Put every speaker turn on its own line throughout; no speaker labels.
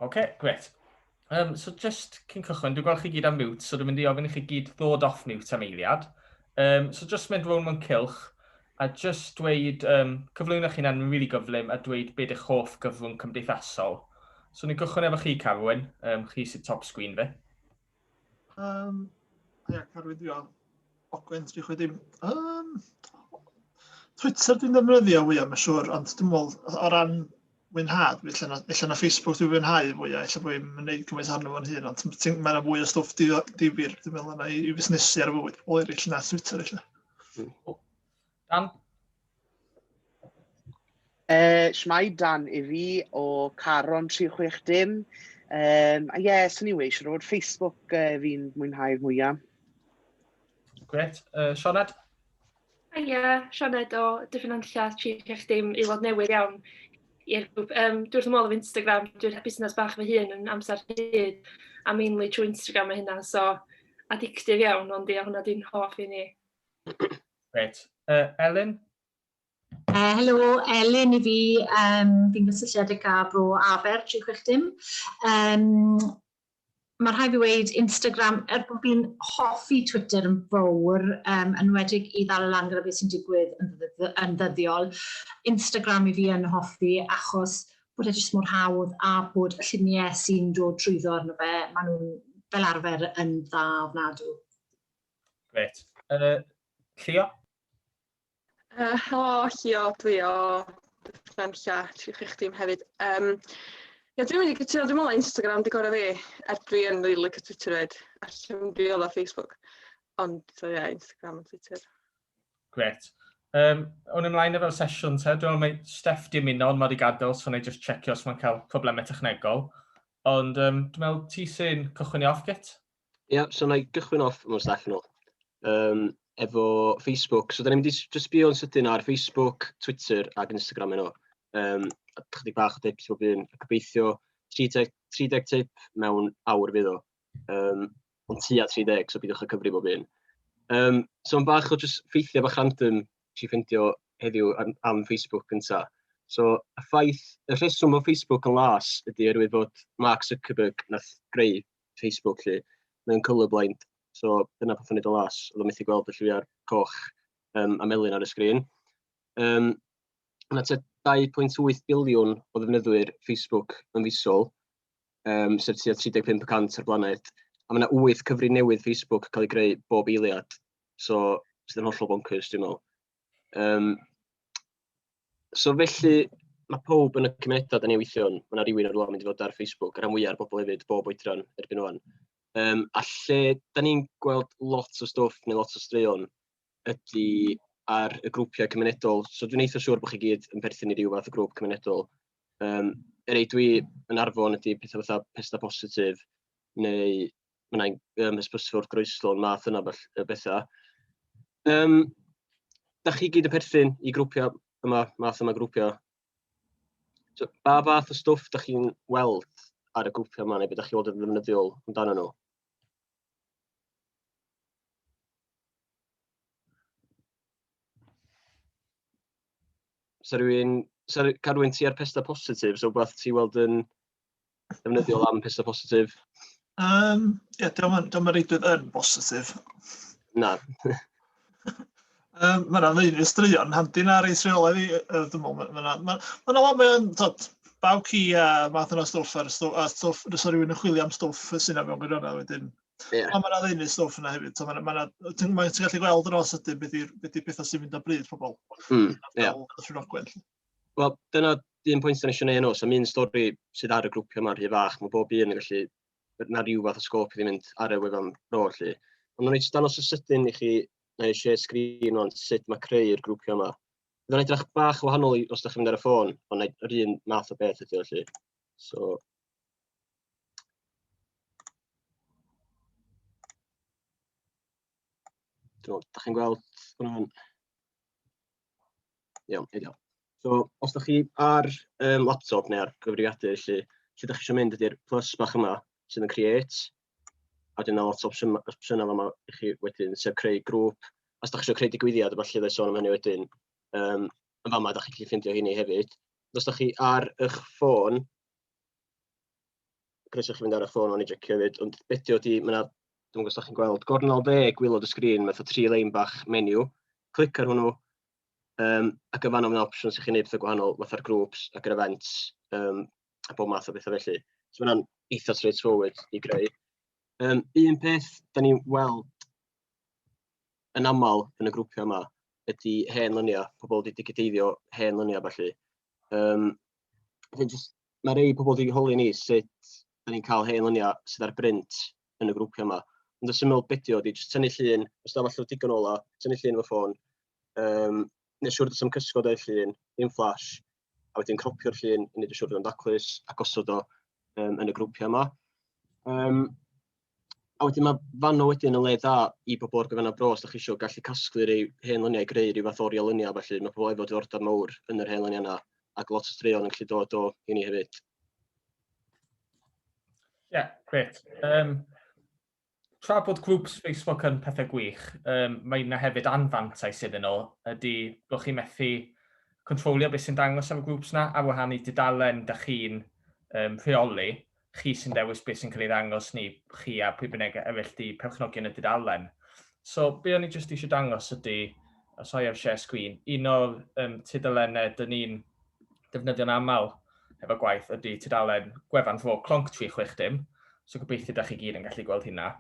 Okay, gret. So just cyn cychwyn, dwi'n gweld chi gyd am mute, so dwi'n mynd i ofyn i chi gyd ddod off mute am eiliad. So just mynd rown mewn cylch, a just dweud, cyflwyno chi'n yn really gyflym, a dweud beth eich hoff gyfrwng cymdeithasol. So ni'n cychwyn efo chi, Carwyn, chi sy'n top sgwyn fi.
Ia, Carwyn, dwi'n Ogwen 360. Twitter dwi'n defnyddio fwyaf, mae'n siŵr, ond dwi'n meddwl o ran mwynhad, ella na Facebook dwi'n mwynhau fwyaf, ella bod i'n gwneud gymaint arno fo'n hun, ond mae yna fwy o stwff difyr, dwi'n meddwl yna i busnesu ar y fywyd, o eraill na Twitter ella.
Dan?
Shmai Dan i fi o Caron 360. A ie, sy'n ni'n weisio roed Facebook fi'n mwynhau'r mwyaf.
Gret. Sioned?
Ie, Sioned o Diffynanlla 360, aelod newydd iawn i'r grŵp. Dwi wrth ymwneud efo Instagram, dwi'n busnes bach fy hun yn amser hyd, a mainly trwy Instagram y hynna, so addictif iawn, ond ia, hwnna di'n hoff i ni.
Gret. Elin?
Helo, Elin i fi, fi'n gysylltiedig â Bro Aber 360. Mae rhaid fi weid Instagram, bod fi'n hoffi Twitter yn fawr, yn wedig i ddal lan gyda beth sy'n digwydd yn ddyddiol. Instagram i fi yn hoffi achos bod e jyst mor hawdd a bod y lluniau sy'n dod trwyddo arno fe, maen nhw'n fel arfer yn dda ofnadw.
Gret. Llio?
Helo, Llio, dwi o Diffynanlla 360 hefyd. Ia, dwi'n mynd i gytuno, dwi'n meddwl Instagram di gorau fi, dwi yn rili licio Twitter fyd, allan dwi'n meddwl Facebook, ond ia, Instagram a Twitter.
Gret. O'n ymlaen efo sesiwn te, dwi'n meddwl mae Steff di ymuno, ond mae wedi gadael, so na i just checio os mae'n cael problemau technegol. Ond dwi'n meddwl ti sy'n cychwyn i off, Git?
Ia, so na i gychwyn off mewn Steff nhw. Efo Facebook, so da ni'n mynd i just bio'n sydyn ar Facebook, Twitter ac Instagram nhw. Chydig bach o tips bob un, gobeithio 30 tip mewn awr fydd o, ond tua 30, so bydwch y cyfri bob un. So yn bach o just ffeithiau bach random si ffeindio heddiw am Facebook gynta. So y rheswm o Facebook yn las ydy oherwydd bod Mark Zuckerberg nath greu Facebook lle, mae'n colourblind, so dyna peth o'n neud o las, oedd o'n methu gweld y lliwiau'r coch a melyn ar y sgrin. Yna te 2.8 biliwn o ddefnyddwyr Facebook yn fusol, sef tua 35% ar blaned, a mae yna 8 cyfri newydd Facebook cael ei greu bob eiliad, so sydd yn hollol bonkers, dwi'n meddwl. So felly, mae pob yn y cymunedau da ni weithio yn, mae yna rhywun ar ôl mynd i fod ar Facebook, a rhan fwyaf ar bobl hefyd, bob oedran erbyn o'n. A lle, da ni'n gweld lot o stwff neu lot o straeon ydy ar y grwpiau cymunedol. So dwi'n eitha siŵr bod chi gyd yn perthyn i ryw fath o grŵp cymunedol. Rei dwi yn arfon ydy pethau fatha pesta positif, neu mae yna'n ysbysfwrdd groeslon, math yna bethau. Da chi gyd yn perthyn i grwpiau yma, math yma grwpiau. So, ba fath o stwff da chi'n weld ar y grwpiau yma, neu beth da chi fod yn ddefnyddiol amdano nhw? Carwyn ti ar pesta positif, so beth ti weld yn ddefnyddiol am pesta positif?
Ie, diolch yn reidwydd yn positif.
Na.
Mae yna ddyn y straeon, handi na reis reolau fi, dwi'n meddwl. Mae yna baw ci a math yna stwff ar stwff, so rhywun yn chwilio am stwff sy'n mewn gwirionedd wedyn. Mae yna ddyn y stwff yna hefyd, ti'n gallu gweld yn os ydyn beth ydy pethau sy'n mynd â bryd pobl.
Wel, dyna un pwynt da ni eisiau neud nhw, so mi'n stori sydd ar y grwpiau yma rhy fach, mae bob un yn gallu, na rhyw fath o sgop i ddim mynd ar y wefan ro, lly. Ond nhw'n neud danos y sydyn i chi, neu share screen o'n sut mae creu'r grwpiau yma. Fydd o'n edrych bach wahanol os da chi'n mynd ar y ffôn, ond yr un math o beth ydy o, lly. So... Da chi'n gweld hwnna'n... Iawn, ideal. So, os da chi ar laptop neu ar gyfrifiadur, lle da chi eisiau mynd ydy'r plus bach yma sydd yn create, a dyna lot o opsiynau yma i chi wedyn, sef creu grŵp. Os da chi eisiau creu digwyddiad, falle ddau sôn am hynny wedyn, yn fama da chi'n gallu ffindio hynny hefyd. Os da chi ar eich ffôn, croeso chi fynd ar y ffôn o'n i jecio hefyd, ond beth ydi, mae'n dwi'n gwybod os chi'n gweld, gornol 10 gwylod y sgrin, mae 3 lein bach menu, clic ar hwnnw, ac yn fan o'n opsiwn sy'n chi'n neud pethau gwahanol, fatha'r grŵps ac yr events, a bob math o bethau felly. So mae'n eitha straightforward i greu. Un peth da ni'n weld yn aml yn y grwpiau yma ydy hen lyniau, pobl wedi digiteiddio hen lyniau felly. Mae rei pobl wedi holi ni sut da ni'n cael hen lyniau sydd ar brynt yn y grwpiau yma. Ond y syml beth ydi, jyst tynnu llun, os da falle digon ola, tynnu llun efo ffôn, neu siwr dys am cysgod o'r llun, ddim flash, a wedyn cropio'r llun, i wneud yn siwr o'n daclus, a gosod o yn y grwpiau yma. A wedyn mae fanno wedyn yn le dda i bobl o'r gyfenau bro, os da chi eisiau gallu casglu rei hen lyniau i greu rhyw fath oriau lyniau, felly mae pobl efo diddordeb mawr yn yr hen lyniau yna, ac lot o straeon yn gallu dod o i ni hefyd.
Ie, gret. Tra bod grŵps Facebook yn pethau gwych, mae yna hefyd anfantais iddyn nhw, ydy bod chi'n methu controlio beth sy'n dangos am y grŵps yna, a wahanu dudalen da chi'n rheoli, chi sy'n dewis beth sy'n cael ei ddangos ni, chi a pwy bynnag eraill di perchnogi yn y dudalen. So, be o'n i jyst eisiau dangos ydy, os o'i ar share screen, un o'r tudalenau dyn ni'n defnyddio'n aml efo gwaith ydy tudalen gwefan fro clonc 360, so gobeithio da chi gyd yn gallu gweld hynna.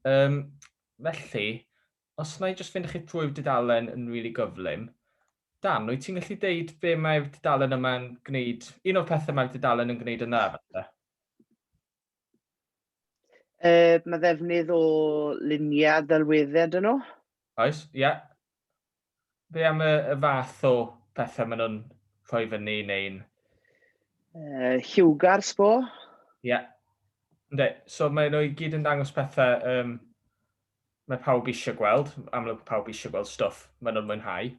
Felly, os na i jyst fynd i chi trwy'r dudalen yn rili gyflym, Dan, wyt ti'n gallu deud be mae'r dudalen yma'n gwneud, un o'r pethau mae'r dudalen yn gwneud yna?
Mae ddefnydd o luniau ddelweddau dyn nhw.
Oes, ie. Be am y fath o pethau maen nhw'n rhoi fyny neu'n...
Lliwgar sbo.
Ie. So mae nhw i gyd yn dangos pethau mae pawb eisiau gweld, amlwg pawb eisiau gweld stwff maen nhw'n mwynhau.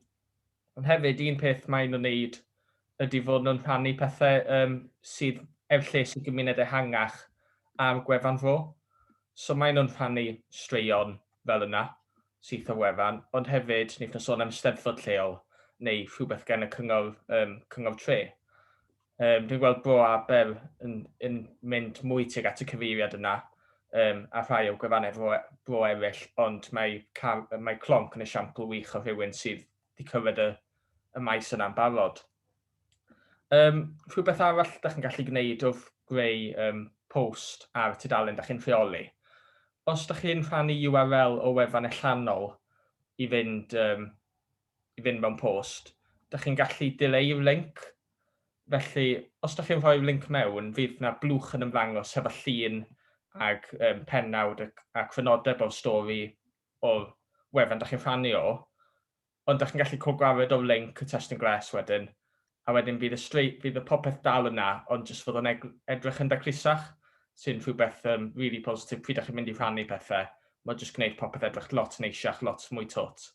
Ond hefyd, un peth mae nhw'n neud ydy fod nhw'n rhannu pethau sydd efallai sy'n gymuned ehangach am gwefan fro. So mae nhw'n rhannu straeon fel yna, sydd o wefan, ond hefyd wnaeth nhw sôn am steddfod lleol neu rhywbeth gan y cyngor tre. Dwi'n gweld Bro a Ber yn mynd mwy tuag at y cyfeiriad yna, a rhai o gwefannau bro eraill, ond mae clonc yn esiampl wych o rhywun sydd wedi cyrraedd y maes yna'n barod. Rhywbeth arall da chi'n gallu gwneud wrth greu post ar tudalen da chi'n rheoli. Os da chi'n rhannu URL o wefan allanol i fynd mewn post, da chi'n gallu dileu'r link. Felly, os da chi'n rhoi'r link mewn, fydd yna blwch yn ymddangos hefo llun ag pennawd a crynodeb o'r stori o'r wefan da chi'n rhannu o, ond da chi'n gallu cwrdd o'r link y testyn gles wedyn, a wedyn fydd y popeth dal yna, ond jyst fod o'n edrych yn daclusach, sy'n rhywbeth really positif pryd da chi'n mynd i rhannu pethau. Mae'n jyst gwneud popeth edrych lot neisiach, lot mwy tot.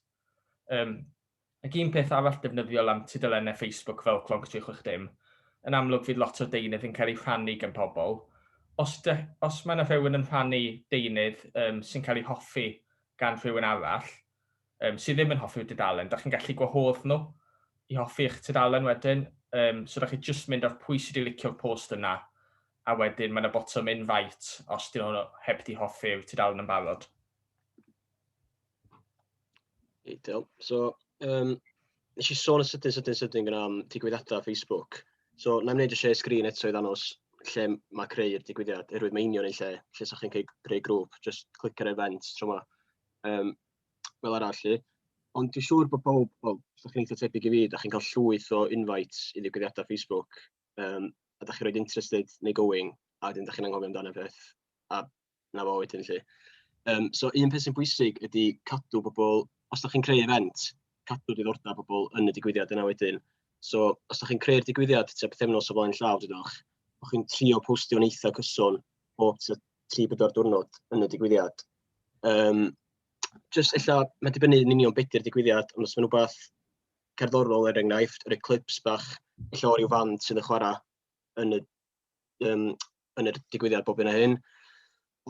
Ac un peth arall defnyddiol am tudalenau Facebook fel Clonc 360, yn amlwg fydd lot o deunydd yn cael ei rhannu gan pobl. Os mae yna rhywun yn rhannu deunydd sy'n cael ei hoffi gan rhywun arall, sydd ddim yn hoffi'r tudalen, da chi'n gallu gwahodd nhw i hoffi eich tudalen wedyn. So da chi jyst mynd ar pwy sydd wedi licio'r post yna, a wedyn mae yna botwm invite os dyn nhw heb di hoffi'r tudalen yn barod.
Ideal. So, nes i sôn y sydyn gyda digwyddiadau Facebook. So, na i wneud y share screen eto i ddangos lle mae creu'r digwyddiad, erwydd mae union ei lle sa'ch chi'n creu grŵp, just clic ar events tro yma, fel arall i. Ond dwi'n siŵr bod pob, os chi'n eitha tebyg i fi, da chi'n cael llwyth o invites i digwyddiadau Facebook, a da chi'n rhoi interested neu going, a wedyn da chi'n anghofio amdano peth, a na fo wedyn lle. So, un peth sy'n bwysig ydy cadw bobl, os da chi'n creu event, cadw diddordeb bobl yn y digwyddiad yna wedyn. So, os da chi'n creu'r digwyddiad, tua bythefnos o flaen llaw, dydwch, bo chi'n trio postio'n eitha cyson bob 3-4 diwrnod yn y digwyddiad. Just ella, mae'n dibynnu yn union beth yw'r digwyddiad, ond os mae'n rhywbeth cerddorol enghraifft, yr eclips bach, ella o ryw fand sy'n y chwarae yn y digwyddiad bob yna hyn.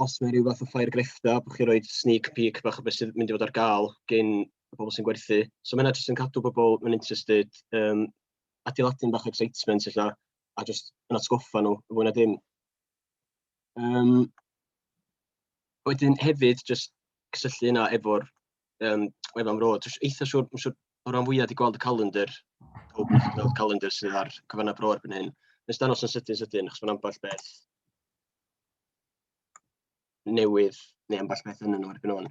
Os mae rhyw fath o ffair greffta, bod chi'n rhoi sneak peek bach o beth sy'n mynd i fod ar gael gen y bobl sy'n gwerthu. So mae'n jyst yn cadw bobl yn interested, adeiladu'n bach excitement ella, a jyst yn atgoffa nhw, fwy na dim. Wedyn hefyd, just cysylltu yna efo'r wefan Bro. Dwi'n eitha siwr, o ran fwyaf wedi gweld y calendar, pob yn gweld calendar sydd ar cyfannau Bro erbyn hyn. Nes danos yn sydyn, achos mae'n ambell beth newydd, neu ambell beth yn nhw erbyn hwn.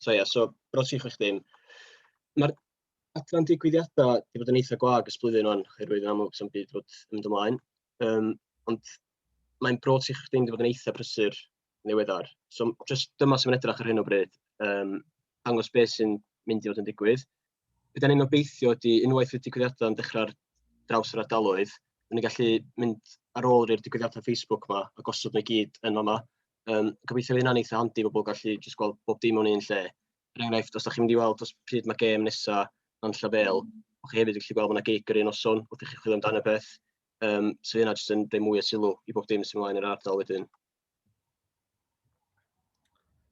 So Bro360. Mae'r adran digwyddiadau wedi bod yn eitha gwag ys blwyddyn o'n oherwydd yn amlwg sy'n byd fod yn mynd ymlaen. Ond mae'n Bro360 wedi bod yn eitha prysur newyddar. So just dyma sy'n mynd edrych ar hyn o bryd. Dangos beth sy'n mynd i fod yn digwydd. Bydd ni'n obeithio ydy unwaith y digwyddiadau yn dechrau'r draws yr ardaloedd, ni'n gallu mynd ar ôl i'r digwyddiadau Facebook yma a gosod nhw i gyd yn yma. Gobeithio fydd hynna'n eitha handi bobl gallu just gweld bob dim mewn un lle. Er enghraifft, os ydych chi'n mynd i weld os pryd mae gêm nesaf yn Llafel, o'ch chi hefyd yn gallu gweld bod yna gig yr un noson, wrth i chi chwilio amdano beth. So hynna jyst yn rhoi mwy o sylw i bob dim sy'n ymlaen yr ardal wedyn.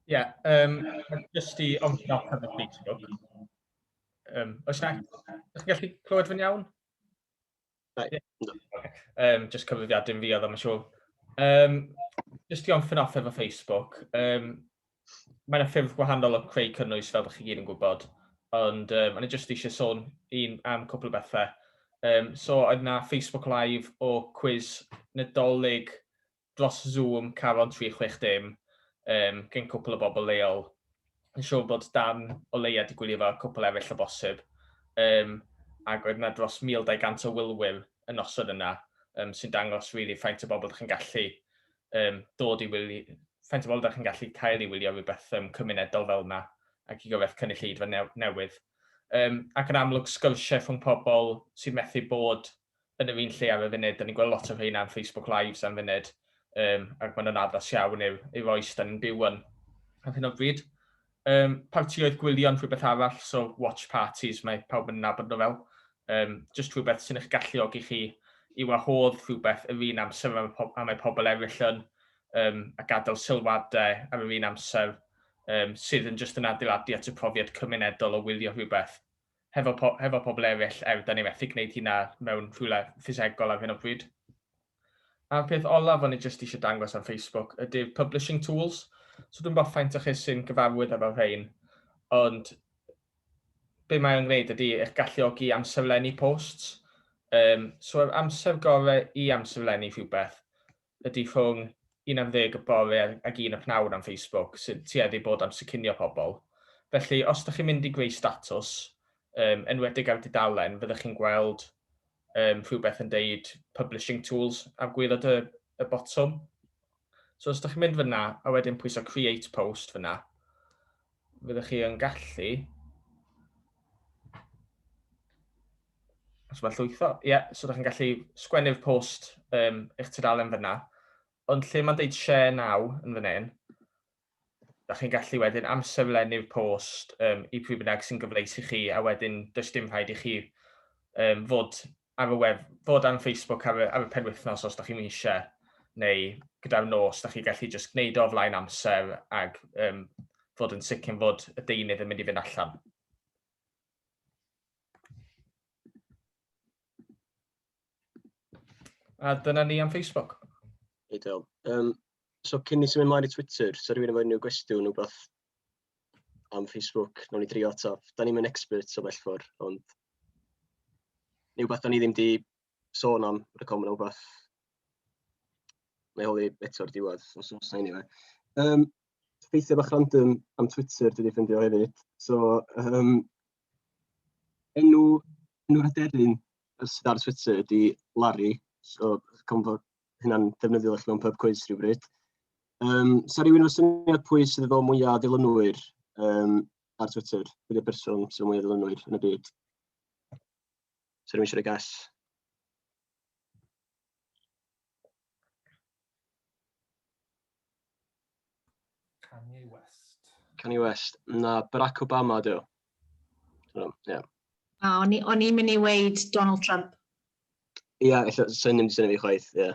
Ie, jyst i ofyn off ar y Facebook. Oes na, ydych chi'n gallu clywed fy'n iawn? Just cyfrifiadu'n fi oedd am y siŵr. Jyst i ofyn off efo Facebook. Mae'n ffurf gwahanol o creu cynnwys fel ydych chi gyd yn gwybod. Ond o'n i jyst eisiau sôn am cwpl o bethau. So oedd yna Facebook Live o quiz Nadolig dros Zoom Caron 360 gen cwpl o bobl leol. Yn siŵr bod Dan o leia wedi gwylio fel cwpl eraill o bosib. Ac oedd yna dros 1200 o wylwyr y noson yna sy'n dangos really faint o bobl ydych chi'n gallu dod i wylio, faint o bobl ydych chi'n gallu cael i wylio rhywbeth cymunedol fel yna ac i gyfraith cynulleidfa newydd. Ac yn amlwg sgyrsiau rhwng pobl sy'n methu bod yn yr un lle ar y funud. Da ni'n gweld lot o rhain am Facebook Lives am funud. Ac mae'n addas iawn i'r oes da ni'n byw yn ar hyn o bryd. Partioedd gwylio'n rhywbeth arall, so watch parties, mae pawb yn nabod nhw fel. Just rhywbeth sy'n eich galluogi chi i wahodd rhywbeth yr un amser am ei pobl eraill yn a gadael sylwadau ar yr un amser sydd yn just yn adeiladu at y profiad cymunedol o wylio rhywbeth hefo pobl eraill da ni methu gwneud hynna mewn rhywle ffisegol ar hyn o bryd. A'r peth olaf o'n i jyst eisiau dangos ar Facebook ydy'r publishing tools. So dwi'n bod faint o chi sy'n gyfarwydd efo rhain, ond be mae'n gwneud ydy eich galluogi amserlennu posts. So amser gorau i amserlennu rhywbeth ydy rhwng 11 y bore ac 1 y pnawn am Facebook sy'n tueddu bod am sicynio pobl. Felly, os ydych chi'n mynd i greu statws, enwedig ar dudalen, fyddwch chi'n gweld rhywbeth yn deud publishing tools ar gwylod y botwm. So os ydych chi'n mynd fyna a wedyn pwyso create post fyna, fyddwch chi yn gallu... Os mae'n llwytho, so ydych chi'n gallu sgwennu'r post eich tudalen fyna, ond lle mae'n deud share now yn fan hyn, ydych chi'n gallu wedyn amserlennu'r post i pwy bynnag sy'n gyfleus i chi, a wedyn does dim rhaid i chi fod ar y web, fod ar Facebook ar y penwythnos os ydych chi'n eisiau, neu gyda'r nos, ydych chi'n gallu just gwneud o flaen amser ac fod yn sicr fod y deunydd yn mynd i fynd allan. A dyna ni am Facebook.
Ideal. So cyn ni symud ymlaen i Twitter, so rhywun efo unrhyw gwestiwn wbeth am Facebook, nawn ni drio ateb. Da ni'n experts o bell ffordd, ond neu wbeth da ni ddim di sôn am recom yn wbeth. Neu holi eto'r diwedd, os oes na anyway. Ffeithiau bach random am Twitter dwi wedi ffindio hefyd. So, enw'r aderyn sydd ar Twitter ydi Larry. So, fod hynna'n defnyddio chi mewn pub quiz rhywbryd. So, rhywun o syniad pwy sydd efo mwyaf ddilynwyr ar Twitter? Pwy yw'r person sydd efo mwyaf ddilynwyr yn y byd? So, rhywun eisiau rhoi gas? Kanye West. Na, Barack Obama, ydw. Ie.
O'n i'n mynd i weid Donald Trump.
Ie, sy'n ddim di syni fi chwaith, ie.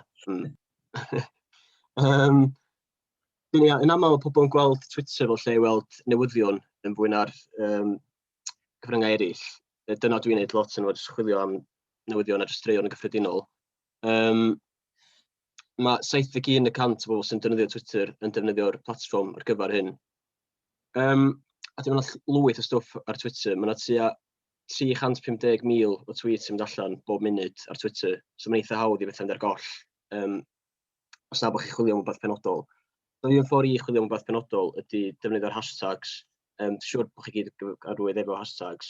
Yn aml mae pobl yn gweld Twitter fel lle i weld newyddion yn fwy na'r cyfryngau eraill. Dyna dwi'n neud lot yn fod chwilio am newyddion a straeon yn gyffredinol. Mae 71% o bobl sy'n defnyddio Twitter yn defnyddio'r platfform ar gyfer hyn. A dim ond lwyth o stwff ar Twitter. Mae yna tua 350,000 o tweets yn mynd allan bob munud ar Twitter. So mae'n eitha hawdd i fetha'n ar goll. Os na bod chi'n chwilio am rhywbeth penodol. So un ffordd i chwilio am rhywbeth penodol ydy defnyddio'r hashtags. Dwi'n siŵr bod chi gyd arwydd efo hashtags.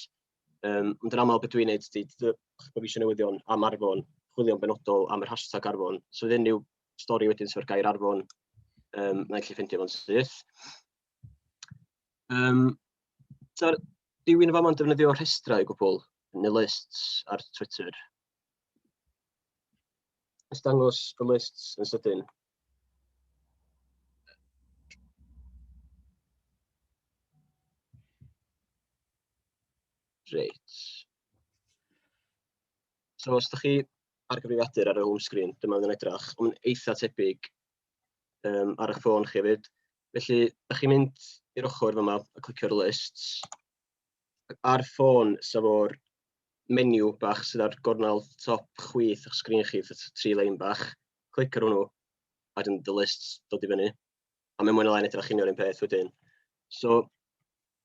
Ond yn aml beth dwi'n neud ydy, bod fi eisiau newyddion am Arfon, chwilio am benodol am yr hashtag Arfon. So fydd unrhyw stori wedyn sy'n gair Arfon, na'n gallu ffeindio fo'n syth. Rhywun yn fama'n defnyddio rhestrau gwbl, neu lists ar Twitter. Ys dangos y lists yn sydyn. Reit. So os ydych chi ar gyfrifiadur ar y home screen, dyma yn edrych, ond eitha tebyg ar eich ffôn chi hefyd. Felly, ydych chi'n mynd i'r ochr fyma a clicio'r lists. Ar ffôn, sef o'r menu bach sydd ar gornel top chwith o'ch sgrin chi, 3 lein bach. Clic ar hwnnw, a dyn the lists dod i fyny. A mae'n mwy na lai edrych unio'r un peth wedyn. So,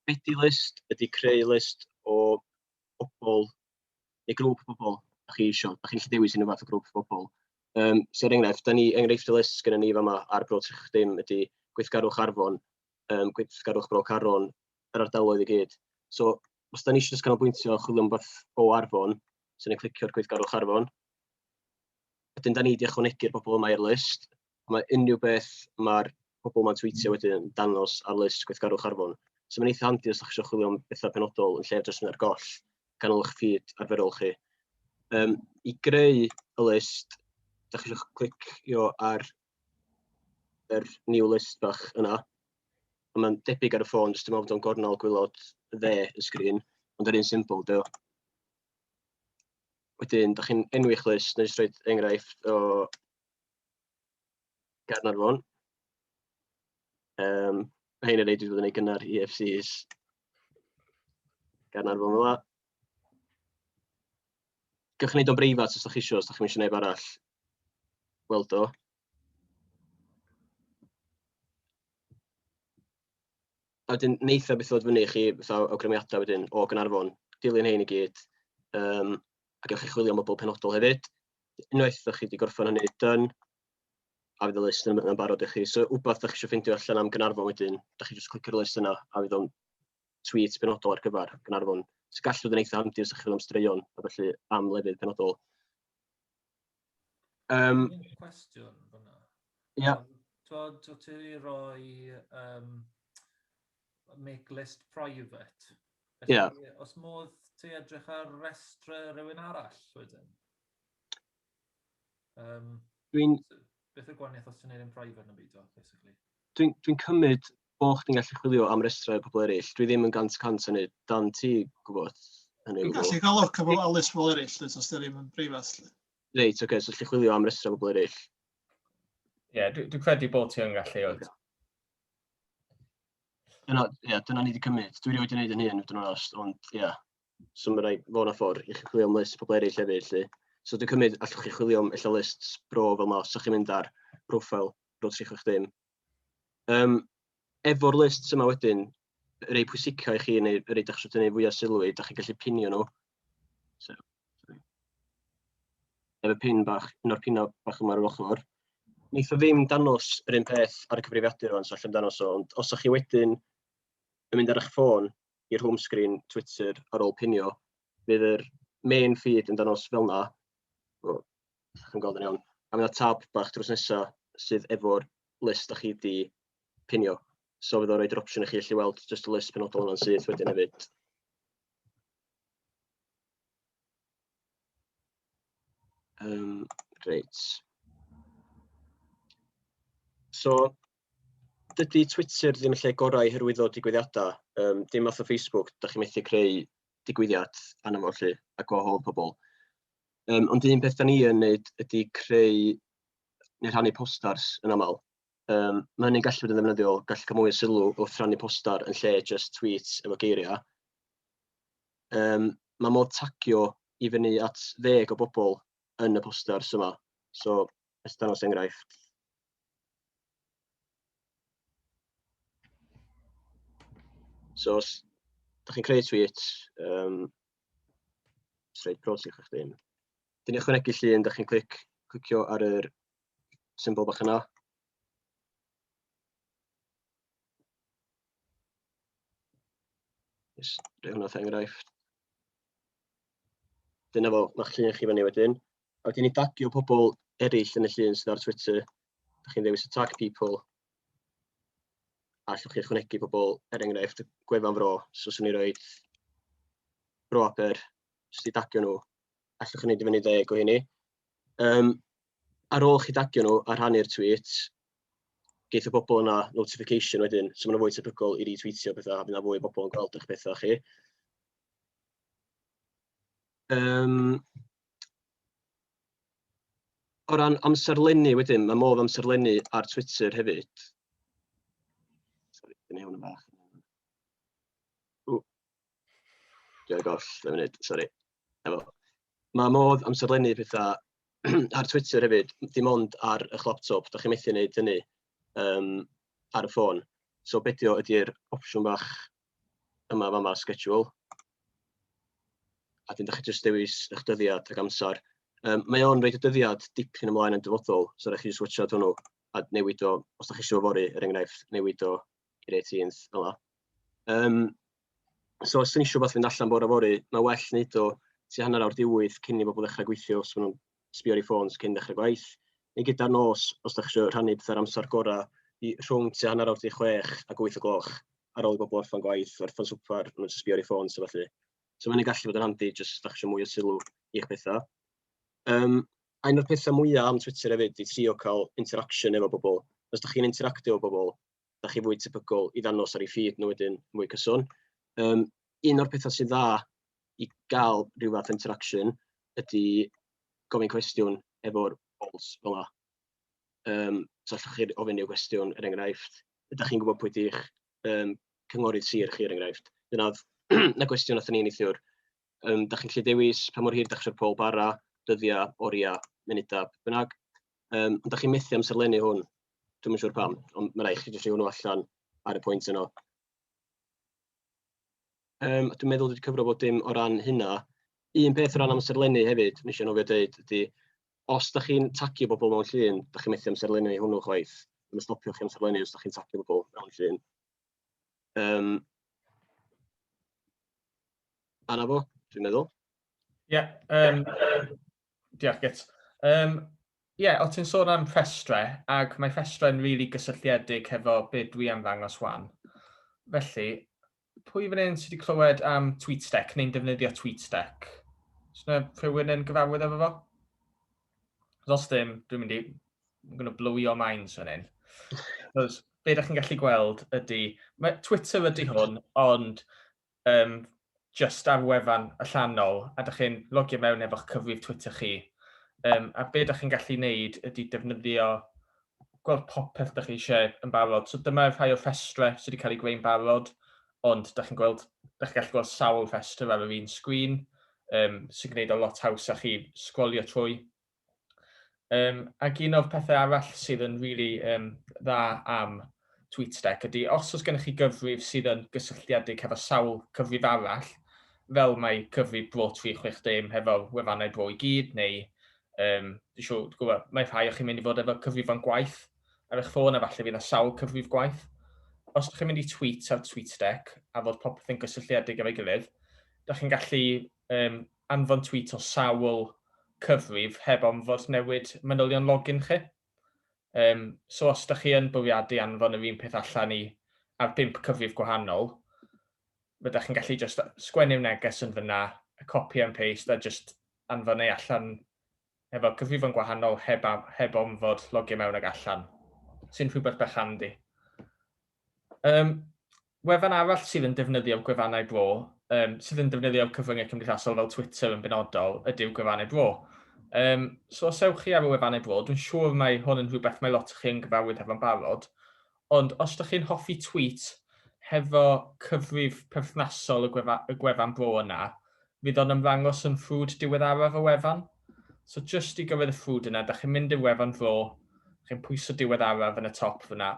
beth di list ydy creu list o bobl, neu grŵp o bobl a chi eisiau. A chi'n gallu dewis unrhyw fath o grŵp o bobl. So, enghraifft y list gyda ni fama ar Bro360 ydy gweithgarwch Arfon, gweithgarwch Bro Caron, yr ardaloedd i gyd. So, os da ni eisiau canolbwyntio chwilio am beth o Arfon, so ni'n clicio'r gweithgarwch Arfon. Wedyn, da ni wedi ychwanegu'r bobl yma i'r list. Mae unrhyw beth mae'r bobl yma'n tweetio wedyn dangos ar list gweithgarwch Arfon. So mae'n eitha handi os ydych chi'n chwilio am bethau penodol yn lle dros mynd ar goll, ganol eich feed arferol chi. I greu y list, ydych chi'n clicio ar yr new list bach yna. A mae'n debyg ar y ffôn, jyst dim ond o'n gornol gwylod dde y sgrin, ond yr un symbol, dio. Wedyn, ydych chi'n enwi eich list, neu jyst roed enghraifft o Gaernarfon. Mae hyn yn neud i fod yn ei gynnar EFCs Gaernarfon fel la. Gewch chi wneud o'n breifat os ydych chi eisiau, os ydych chi'n eisiau neb arall weld o. A wedyn, neitha beth ddod fyny chi, beth awgrymiadau wedyn o Gaernarfon, dilyn hein i gyd, a gewch chi chwilio am bobl penodol hefyd. Unwaith ydych chi wedi gorffen hynny done, a fydd y list yn barod i chi. So, wbeth ydych chi eisiau ffeindio allan am Gaernarfon wedyn, ydych chi jyst clicio'r list yna, a fydd o'n tweet penodol ar gyfer Gaernarfon. So, gall fod yn eitha handi os ydych chi am straeon, a felly am lefydd penodol.
Cwestiwn fyna.
Ia.
Twod ti roi make list private.
Ia.
Os modd ti edrych ar restr rhywun arall wedyn? Beth yw'r gwahaniaeth os ti'n neud yn private yn y byd o, basically?
Dwi'n cymryd bod chdi'n gallu chwilio am restrau pobl eraill. Dwi ddim yn 100% hynny. Dan ti gwybod hynny?
Dwi'n gallu cael look o list pobl eraill, os dyn ddim yn brifas.
Reit, oce, so gallu chwilio am restrau pobl eraill.
Ie, dwi'n credu bod ti yn gallu oed.
Dyna ni wedi cymryd. Dwi wedi gwneud yn hyn, ydyn nhw'n ost, ond ie. So mae'n rhaid fod yna ffordd i chi chwilio am list pobl eraill hefyd. So dwi'n cymryd, allwch chi chwilio am ella lists bro fel yma, os ydych chi'n mynd ar profile Bro360. Efo'r lists yma wedyn, rei pwysicau i chi, neu rei ydych chi'n tynnu fwyaf sylw i, ydych chi'n gallu pinio nhw. Efo pin bach, un o'r pinna bach yma ar yr ochr. Neith o ddim danos yr un peth ar y cyfrifiadur o'n so allan danos o, ond os ydych chi wedyn yn mynd ar eich ffôn i'r home screen Twitter ar ôl pinio, fydd yr main feed yn danos fel yna. Chi'n gweld yn iawn. A mae yna tab bach drws nesaf sydd efo'r list ydych chi wedi pinio. So fydd o'n rhoid yr opsiwn i chi allu weld just y list penodol yna'n sydd wedyn hefyd. Reit. So, dydy Twitter ddim yn lle gorau hyrwyddo digwyddiadau. Dim fath o Facebook, ydych chi'n methu creu digwyddiad anam o'r lle a gwahodd pobl. Ond un peth da ni yn wneud ydy creu neu rhannu posters yn aml. Mae hynny'n gallu bod yn ddefnyddiol, gallu cael mwy o sylw wrth rannu postar yn lle just tweets efo geiriau. Mae modd tagio i fyny at 10 o bobl yn y postars yma. So, ys dangos enghraifft. So, os da chi'n creu tweet, roed Bro360. Dyn ni ychwanegu llun, da chi'n clicio ar yr symbol bach yna. Rhoi hwnna wrth enghraifft. Dyna fo, mae'ch llun chi fyny wedyn. A wedyn ni dagio pobl eraill yn y llun sydd ar Twitter. Da chi'n dewis y tag people. A allwch chi ychwanegu pobl, enghraifft, y gwefan Fro. So, swn i roed Bro Aber, jyst i dagio nhw. Allwch chi wneud i fyny 10 o hynny. Ar ôl chi dagio nhw a rhannu'r tweet, geith y bobl yna notification wedyn, so ma'n fwy tebygol i retweetio bethau, a fydd yna fwy o bobl yn gweld eich bethau chi. O ran amserlennu wedyn, mae modd amserlennu ar Twitter hefyd. Sori, dyna hwn yn bach. Dwi'n goll, dwi'n munud, sori. Mae modd amserlennu pethau ar Twitter hefyd, dim ond ar eich laptop, da chi'n methu wneud hynny ar y ffôn. So bedio ydy'r opsiwn bach yma fama schedule. A dyn da chi jyst dewis eich dyddiad ac amser. Mae o'n rhaid y dyddiad dipyn ymlaen yn dyfodol, so da chi jyst watchad hwnnw a newid o, os da chi eisiau fori, enghraifft, newid o i'r 18th fel yna. So os ydyn ni eisiau beth fynd allan bore fori, mae well wneud o tua hanner awr diwedd cyn i bobl ddechrau gweithio os maen nhw'n sbio ar eu ffôns cyn dechrau gwaith. Neu gyda'r nos, os da chi eisiau rhannu beth ar amser gorau, rhwng tua hanner awr 6 ac 8 o gloch ar ôl i bobl orffan gwaith, orffan swpar, nhw'n sbio ar eu ffôns a felly. So mae'n gallu bod yn handi, jyst da chi eisiau mwy o sylw i'ch pethau. A un o'r pethau mwyaf am Twitter hefyd i trio cael interaction efo bobl. Os da chi'n interactio efo bobl, da chi fwy tebygol i ddangos ar ei feed nhw wedyn mwy cyson. Un o'r pethau sydd dda i gael rhyw fath interaction ydy gofyn cwestiwn efo'r polls fel yna. So allwch chi ofyn i'w gwestiwn enghraifft. Ydych chi'n gwybod pwy di'ch cynghorydd sir chi enghraifft. Dyna gwestiwn nathon ni neithiwr. Da chi'n gallu dewis pa mor hir da chi'r poll bara, dyddiau, oriau, munudau, bynnag. Ond da chi'n methu amserlennu hwn. Dwi'm yn siŵr pam, ond mae'n rhaid chi jyst rhoi hwnnw allan ar y pwynt yno. Dwi'n meddwl wedi cyfro bod dim o ran hynna. Un peth o ran amserlennu hefyd, nes i'n ofio dweud, ydy os da chi'n tagio bobl mewn llun, da chi'n methu amserlennu hwnnw chwaith. Mae'n stopio chi amserlennu os da chi'n tagio bobl mewn llun. Anna fo, dwi'n meddwl.
Ie, diolch Gyt. Ie, o ti'n sôn am rhestre, ac mae rhestre'n rili gysylltiedig hefo beth dwi am ddangos wan. Felly, pwy fan hyn sydd wedi clywed am TweetStack neu'n defnyddio TweetStack? Oes yna rhywun yn gyfarwydd efo fo? Os dim, I'm going to blow your minds fan hyn. Be da chi'n gallu gweld ydy, Twitter ydy hwn, ond just ar wefan allanol, a da chi'n logio mewn efo'ch cyfrif Twitter chi. A be da chi'n gallu wneud ydy defnyddio, gweld popeth da chi eisiau yn barod. So dyma rhai o rhestre sydd wedi cael ei gweu'n barod, ond da chi'n gallu gweld sawl rhestr ar yr un sgrin, sy'n gwneud o lot haws a chi sgwolio trwy. Ac un o'r pethau arall sydd yn rili dda am TweetStack ydy, os oes gennych chi gyfrif sydd yn gysylltiedig hefo sawl cyfrif arall, fel mae cyfrif Bro360 hefo wefannau Bro i gyd, neu mae rhai o chi'n mynd i fod efo cyfrifon gwaith ar eich ffôn, a falle fydd yna sawl cyfrif gwaith. Os ydych chi'n mynd i tweet ar TweetStack a fod popeth yn gysylltiedig efo'i gilydd, ydych chi'n gallu anfon tweet o sawl cyfrif heb ond fod newid manylion login chi. So os ydych chi yn bwriadu anfon yr un peth allan ar 5 cyfrif gwahanol, byddwch chi'n gallu just sgwennu'r neges yn fyna, copy and paste, a just anfon ei allan efo cyfrifon gwahanol heb ond fod logio mewn ag allan. Sy'n rhywbeth bech handi. Wefan arall sydd yn defnyddio gwefannau Bro, sydd yn defnyddio cyfryngau cymdeithasol fel Twitter yn benodol, ydyw gwefannau Bro. So os ewch chi ar y wefan Bro, dwi'n siŵr mae hwn yn rhywbeth mae lot o chi yn gyfarwydd hefo'n barod. Ond os ydych chi'n hoffi tweet hefo cyfrif perthnasol y gwefan Bro yna, fydd o'n ymddangos yn ffrwd diweddaraf y wefan. So just i gyrraedd y ffrwd yna, ydych chi'n mynd i'r wefan Bro, chi'n pwyso diweddaraf yn y top fyna.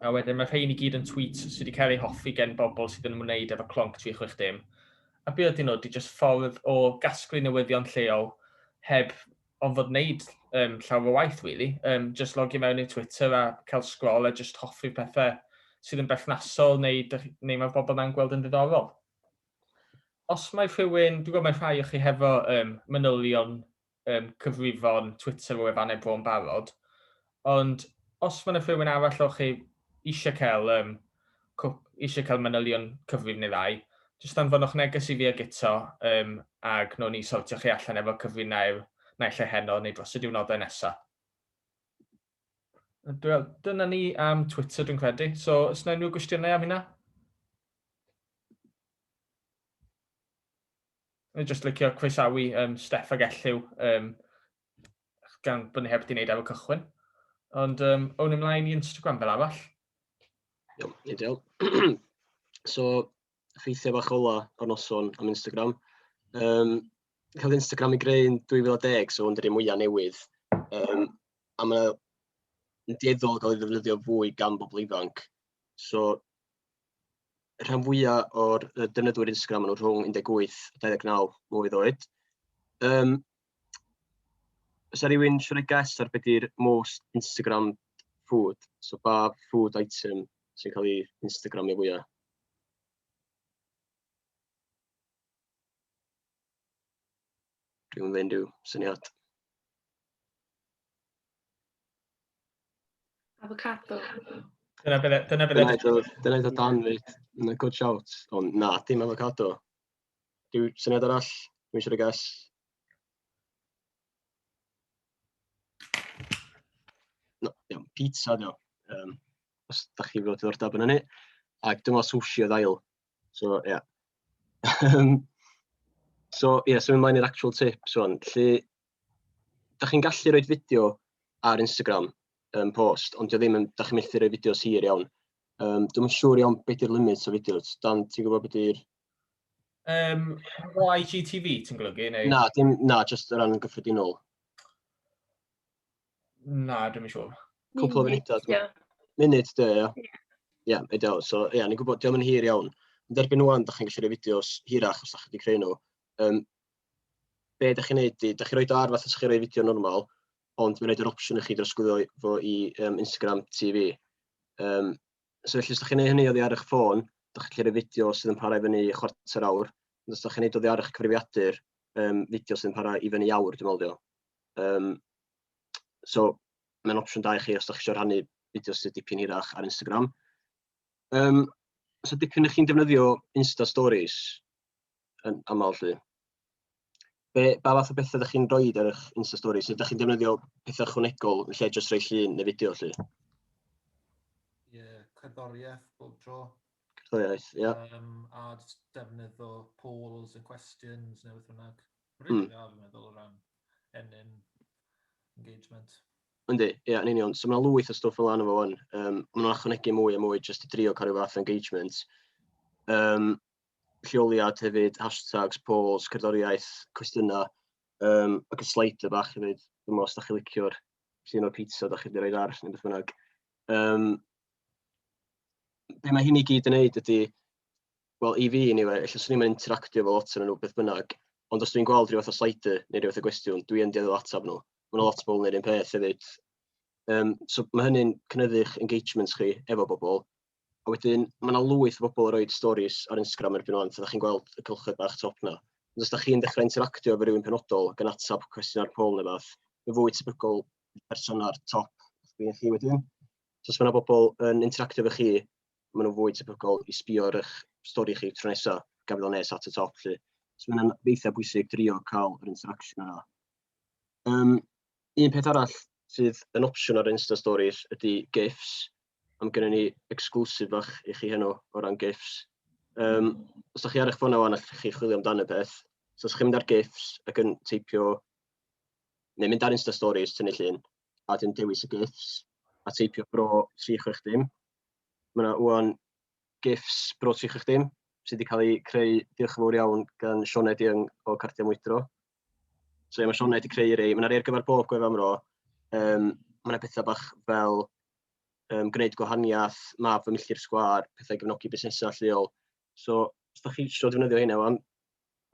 A wedyn mae rhain i gyd yn tweet sydd wedi cael ei hoffi gen bobl sydd yn ymwneud efo clonc 360. A be ydyn nhw, di just ffordd o gasglu newyddion lleol heb ond fod wneud llawer o waith, really. Just logio mewn i Twitter a cael scroll a just hoffi pethau sydd yn berthnasol neu mae bobl na'n gweld yn ddiddorol. Os mae rhywun, dwi'n gwybod mae rhai o chi hefo manylion cyfrifon Twitter o wefan Bro yn barod, ond os mae rhywun arall o chi eisiau cael manylion cyfrif neu rai, jyst anfonwch neges i fi a Guto ag nhw'n ni sortio chi allan efo cyfrif naill lle heno neu dros y diwrnodau nesaf. Dyna ni am Twitter dwi'n credu. So, os yna unrhyw gwestiynau am hynna? Dwi'n just licio croesawu Steff ag Elliw gan bod ni heb di wneud efo cychwyn. Ond awn ymlaen i Instagram fel arall.
Iawn, ideal. So, ffeithiau bach ola o'r noson am Instagram. Cael Instagram i greu yn 2010, so hwn dy'r mwyaf newydd. A mae'n dieddol gael ei ddefnyddio fwy gan bobl ifanc. So, rhan fwyaf o'r defnyddwyr Instagram yn rhwng 18 a 29 mlwydd oed. Os rhywun siwr ei ges ar beth yw'r most Instagram food, so ba food item sy'n cael ei Instagram i fwyaf? Rwy'n mynd i'w syniad.
Avocado.
Dyna iddo Dan fyd, yn y good shout, ond na, dim avocado. Dyw syniad arall, dwi'n siŵr ei ges. No, iawn, pizza dio. Os da chi fod diddordeb yn hynny. Ac dyma sushi o ddail. So, ia. So, ie, so ymlaen i'r actual tips rwan. Lle, da chi'n gallu rhoi fideo ar Instagram post, ond da chi'n methu rhoi fideos hir iawn. Dwi'n siŵr iawn beth yw'r limit o fideos. Dan, ti'n gwybod beth yw'r...
O IGTV, ti'n golygu?
Na, just o ran yn gyffredinol.
Na, dwi'n siŵr.
Cwpl o funudau. Munud, ia. Ia, ideal. So, ia, ni'n gwybod, diolch yn hir iawn. Ond erbyn nhw da chi'n gallu rhoi fideos hirach os da chi wedi creu nhw. Be da chi'n neud, da chi'n rhoi ar fath os chi'n rhoi fideo normal, ond mae'n rhaid yr opsiwn i chi drosglwyddo fo i Instagram TV. So felly, os da chi'n neud hynny oddi ar eich ffôn, da chi'n gallu rhoi fideo sydd yn para i fyny 1/4 awr. Ond os da chi'n neud oddi ar eich cyfrifiadur, fideo sydd yn para i fyny awr, dwi'n meddwl. So, mae'n opsiwn da i chi os da chi eisiau rhannu fideos sydd dipyn hirach ar Instagram. So dipyn ych chi'n defnyddio Insta Stories yn aml lly. Ba fath o bethau ydych chi'n rhoi ar eich Insta Stories? Ydych chi'n defnyddio pethau ychwanegol yn lle jyst rhoi llun neu fideo lly?
Ie, cerddoriaeth bob tro.
Cerddoriaeth, ia.
A jyst defnydd o polls and questions neu beth bynnag. Rwy'n fi'n meddwl o ran enyn engagement.
Yndi, ie, yn union. So mae'n lwyth o stwff fel yna fo wan. Mae'n ychwanegu mwy a mwy jyst i drio cael rhyw fath o engagement. Lleoliad hefyd, hashtags, polls, cerddoriaeth, cwestiynau, ac y slider bach hefyd. Dwi'n meddwl os da chi licio'r llun o'r pizza da chi wedi rhoi ar, neu beth bynnag. Be mae hyn i gyd yn neud ydy, wel, i fi anyway, ella swn i'n interactio efo lot yn nhw beth bynnag, ond os dwi'n gweld rhyw fath o slider neu rhyw fath o gwestiwn, dwi'n dieddol atab nhw. Mae'n lot o bobl yn neud un peth hefyd. So mae hynny'n cynyddu'ch engagements chi efo bobl. A wedyn, mae yna lwyth o bobl yn rhoi stories ar Instagram erbyn o'n, da chi'n gweld y cylchoedd bach top na. Ond os da chi'n dechrau interactio efo rhywun penodol gan atab cwestiwn ar poll neu fath, mae'n fwy tebygol persona'r top chi wedyn. So os mae yna bobl yn interactio efo chi, mae nhw'n fwy tebygol i sbio ar eich stori chi tro nesaf, gafel o nes at y top. So mae'n eitha bwysig drio cael yr interaction yna. Un peth arall sydd yn opsiwn ar Insta Stories ydy GIFs. Am gennym ni exclusive bach i chi heno o ran GIFs. Os da chi ar eich ffôn wan, allwch chi chwilio amdano beth. So os chi'n mynd ar GIFs ac yn teipio neu mynd ar Insta Stories, tynnu llun, a dyn dewis y GIFs, a teipio Bro360. Mae yna wwan GIFs Bro360, sydd wedi cael ei creu, diolch yn fawr iawn, gan Sioned Young o Cardiau Mwydro. So mae Sioned wedi creu rei, mae yna rei ar gyfer bob gwefan Mro. Mae yna bethau bach fel gwneud gwahaniaeth, map y milltir sgwar, pethau gefnogi busnesau lleol. So, os ydych chi eisiau defnyddio hynny, wan,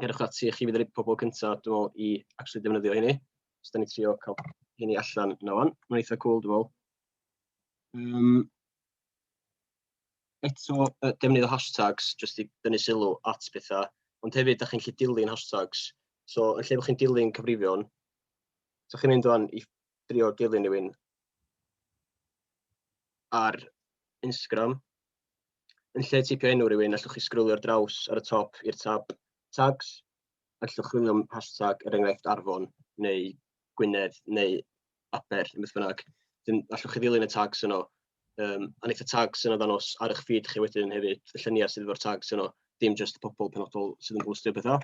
gerwch ati chi fydd yr pobl cyntaf, dwi'n meddwl, i actually defnyddio hynny. Os da ni trio cael hynny allan yna wan. Mae'n eitha cool, dwi'n meddwl. Eto, defnyddio hashtags, jyst i dynnu sylw at bethau. Ond hefyd, da chi'n gallu dilyn hashtags. So, yn lle bod chi'n dilyn cyfrifion, so chi'n mynd wan i drio dilyn rhywun ar Instagram. Yn lle teipio enw rhywun, allwch chi sgrwlio'r draws ar y top i'r tab tags. Allwch chwilio am hashtag, enghraifft Arfon, neu Gwynedd, neu Aber, neu beth bynnag. Allwch chi ddilyn y tags yno. A wneud y tags yno ddanos ar eich feed chi wedyn hefyd, y lluniau sydd efo'r tags yno, dim just y pobl penodol sydd yn bwstio bethau.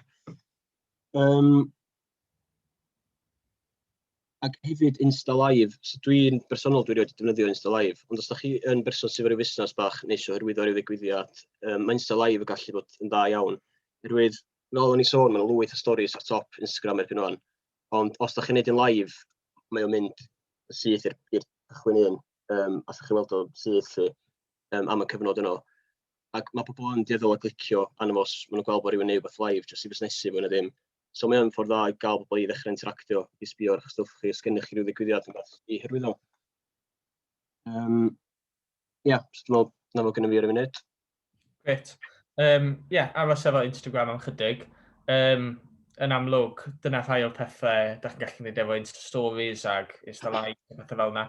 Ac hefyd Insta Live, so dwi'n bersonol wedi defnyddio Insta Live, ond os da chi yn berson sydd wedi busnes bach neu eisiau hyrwyddo ryw ddigwyddiad, mae Insta Live yn gallu bod yn dda iawn. Hyrwyd, fel o'n i sôn, mae'n lwyth o stories ar top Instagram erbyn o'n, ond os da chi'n neud yn live, mae o'n mynd syth i'r cychwyn un, a da chi weld o syth lle am y cyfnod yno. Ac mae pobl yn dieddol a glicio anna fos, maen nhw'n gweld bod rhywun neud beth live, jyst i busnesu fwy na ddim. So mae o'n ffordd dda i gael pobl i ddechrau interactio, i sbio ar eich stwff chi, os gennych chi rhyw ddigwyddiad yn beth i hyrwyddo. So dwi'n meddwl na fo gynnu fi ar y funud.
Gret. Aros efo Instagram am chydig. Yn amlwg, dyna rhai o'r pethau da chi'n gallu gwneud efo Insta Stories ag Insta Live, pethau fel yna.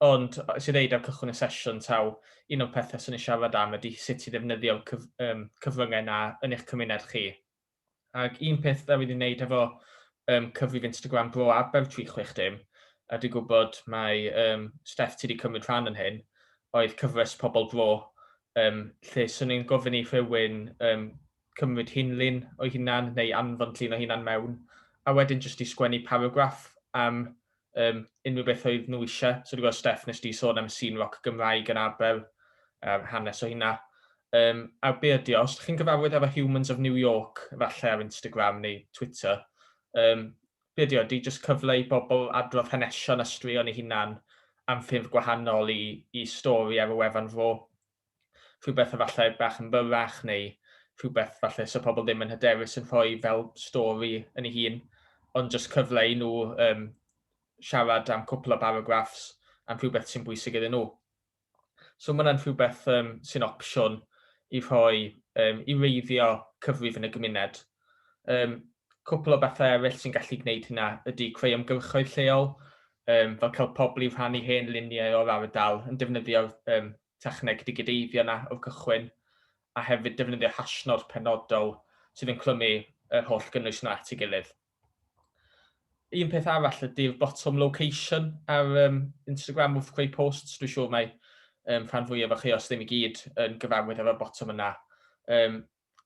Ond, os i ddeud ar cychwyn y sesiwn taw, un o'r pethau sy'n ei siarad am ydy sut i ddefnyddio cyfryngau yna yn eich cymuned chi. Ac un peth da wedi wneud efo cyfrif Instagram Bro a Bro360, a dwi'n gwybod mae Steff ti wedi cymryd rhan yn hyn, oedd cyfres pobl Bro, lle sy'n ni'n gofyn i rhywun cymryd hunlun o'i hunan neu anfon llun o hunan mewn, a wedyn jyst i sgwennu paragraff am unrhyw beth oedd nhw eisiau. So dwi'n gwybod Steff nes di sôn am scene rock Gymraeg yn Aber, hanes o hynna. A be ydi, os chi'n gyfarwydd efo Humans of New York, falle ar Instagram neu Twitter, be ydi, ydi jyst cyfle i bobl adrodd hanesion a straeon eu hunan am ffurf gwahanol i stori ar y wefan Fro. Rhywbeth falle bach yn byrach neu rhywbeth falle sy'n pobl ddim yn hyderus yn rhoi fel stori yn ei hun, ond jyst cyfle i nhw siarad am cwpl o paragraffs am rhywbeth sy'n bwysig iddyn nhw. So mae yna'n rhywbeth sy'n opsiwn i rhoi, i reiddio cyfrif yn y gymuned. Cwpl o bethau eraill sy'n gallu gwneud hynna ydy creu ymgyrchoedd lleol, fel cael pobl i rhannu hen luniau o'r ardal yn defnyddio techneg digideiddio yna o'r cychwyn, a hefyd defnyddio hashnod penodol sydd yn clymu y holl gynnwys yna at ei gilydd. Un peth arall ydy'r bottom location ar Instagram wrth creu posts. Dwi'n siŵr mai rhan fwyaf o chi os ddim i gyd yn gyfarwydd efo'r bottom yna.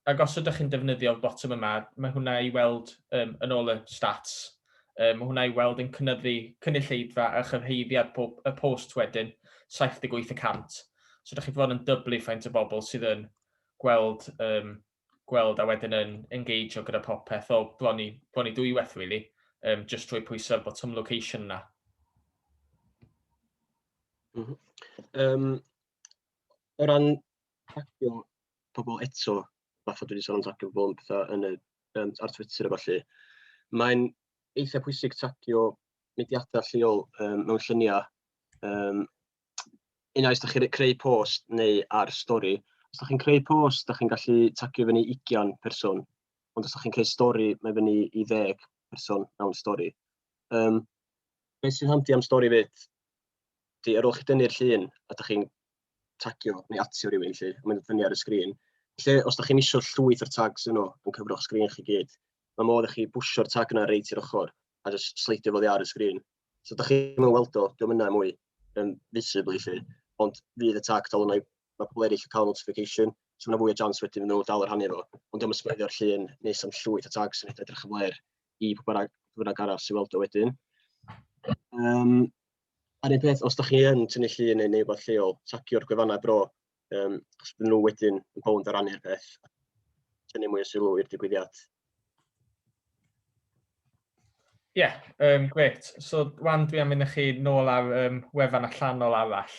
Ac os ydych chi'n defnyddio'r bottom yma, mae hwnna i weld yn ôl y stats. Mae hwnna i weld yn cynulleidfa a chyfeiriad y post wedyn 78%. So ydych chi fod yn dyblu ffaint o bobl sydd yn gweld a wedyn yn engage gyda popeth o bron i dwywaith, really, just trwy pwyso'r bottom location yna.
O ran tagio pobl eto, fatha dwi wedi sôn am tagio pobl ar Twitter a falle, mae'n eitha pwysig tagio mudiadau lleol mewn lluniau. Unai os da chi'n creu post neu ar stori, os da chi'n creu post, da chi'n gallu tagio fyny 20 person, ond os da chi'n creu stori, mae fyny i 10 person mewn stori. Beth sy'n handi am stori fyd, di ar ôl chi dynnu'r llun, a da chi'n tagio neu atio rhywun lle, a mynd fyny ar y sgrin. Lle, os da chi'n isio llwyth o'r tags yno yn cyfro'ch sgrin chi gyd, mae modd i chi bwsio'r tag yna reit i'r ochr, a just sleidio fo ar y sgrin. So da chi'n weld o, diolch yna mwy visibly lle, ond fydd y tag dal yna, mae pobl eraill yn cael notification, so yna fwy o chance wedyn nhw dal yr hannu fo, ond diolch yn smedio'r llun nes am llwyth o tags yn edrych yn fler i pwy bynnag arall sy'n weld o wedyn. A'r un peth, os da chi yn tynnu llun neu wbeth lleol, tagio'r gwefannau bro, achos bydden nhw wedyn yn bound ar rannu'r peth, tynnu mwy o sylw i'r digwyddiad.
Ie, gret. So, wan dwi am mynd â chi nôl ar wefan allanol arall.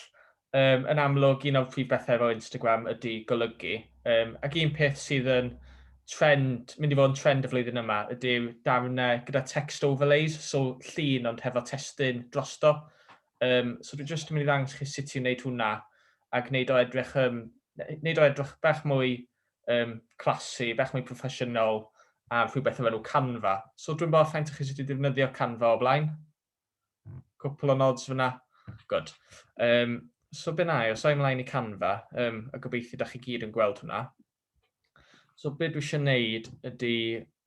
Yn amlwg, un o'r prif bethau efo Instagram ydy golygu. Ac un peth sydd yn mynd i fod yn trend y flwyddyn yma ydy'r darnau gyda text overlays, so llun ond hefo testyn drosto. So dwi'n jyst yn mynd i ddangos chi sut i'w wneud hwnna a gwneud o edrych bach mwy classy, bach mwy proffesiynol, a rhywbeth efo nhw Canva. So dwi'n bod ffaint chi sydd wedi defnyddio Canva o blaen. Cwpl o nods fyna. Good. So be na i, os o'i mlaen i Canva, a gobeithio da chi gyd yn gweld hwnna. So be dwi eisiau gwneud ydy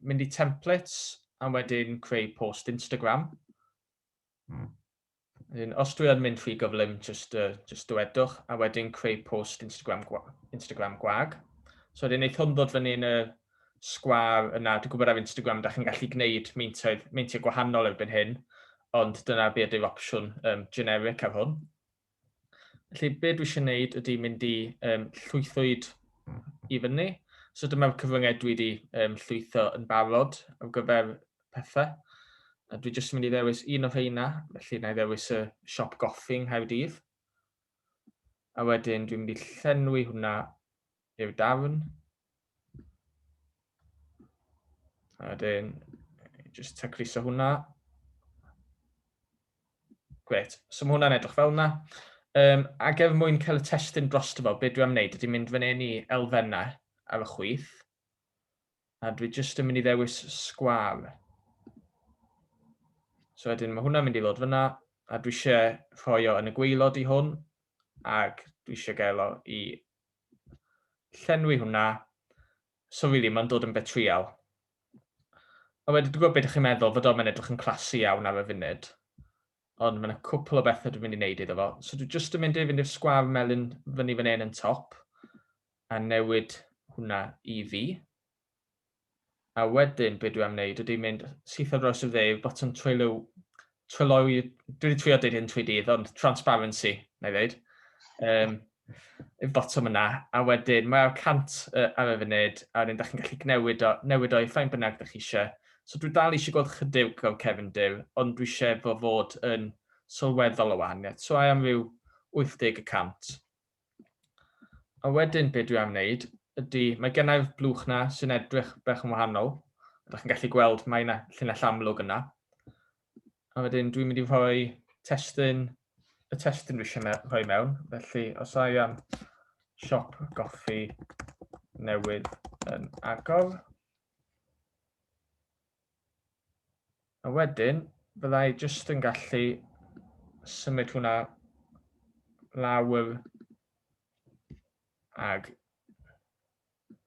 mynd i templates a wedyn creu post Instagram. Os dwi yn mynd rhy gyflym, just dywedwch, a wedyn creu post Instagram gwag. So wedyn wneud hwn ddod fyny yn y sgwar yna. Dwi'n gwybod ar Instagram da chi'n gallu gwneud meintiau gwahanol erbyn hyn, ond dyna be ydy'r opsiwn generic ar hwn. Felly, be dwi eisiau gwneud ydy mynd i llwythwyd i fyny. So dyma'r cyfryngau dwi wedi llwytho yn barod ar gyfer pethau. A dwi jyst yn mynd i ddewis un o rheina, felly na i ddewis y siop goffi yng Nghaerdydd. A wedyn dwi'n mynd i llenwi hwnna i'r darn. A wedyn, jyst tacluso hwnna. Gret, so mae hwnna'n edrych fel hwnna. Ac er mwyn cael y testyn drosto fo, beth dwi am wneud ydy mynd fyny i elfennau ar y chwith. A dwi jyst yn mynd i ddewis sgwar. So wedyn mae hwnna'n mynd i ddod fyna, a dwi eisiau rhoi o yn y gwaelod i hwn, ac dwi eisiau gael o i llenwi hwnna. So really, mae'n dod yn betrial. A wedyn, dwi'n gwybod beth ydych chi'n meddwl fod o'n edrych yn classy iawn ar y funud. Ond mae'n cwpl o bethau dwi'n mynd i wneud iddo fo. So dwi'n just yn mynd i fynd i'r sgwar melyn fyny fan hyn yn top, a newid hwnna i fi. A wedyn, beth dwi am wneud ydy mynd syth ar draws y dde, bottom dwi wedi trio dweud hyn trwy dydd, ond transparency, na i ddweud. Y bottom yna, a wedyn mae'r cant ar y funud, a wedyn da chi'n gallu newid o i ffain bynnag da chi eisiau. So dwi dal eisiau gweld chydig o cefndir, ond dwi eisiau fod yn sylweddol o wahaniaeth. So I am rhyw 80%. A wedyn beth dwi am wneud ydy, mae gennau'r blwch na sy'n edrych bach yn wahanol. Da chi'n gallu gweld mae yna llinell amlwg yna. A wedyn dwi'n mynd i rhoi y testyn dwi eisiau rhoi mewn. Felly os I am siop goffi newydd yn agor. A wedyn, byddai jyst yn gallu symud hwnna lawr ag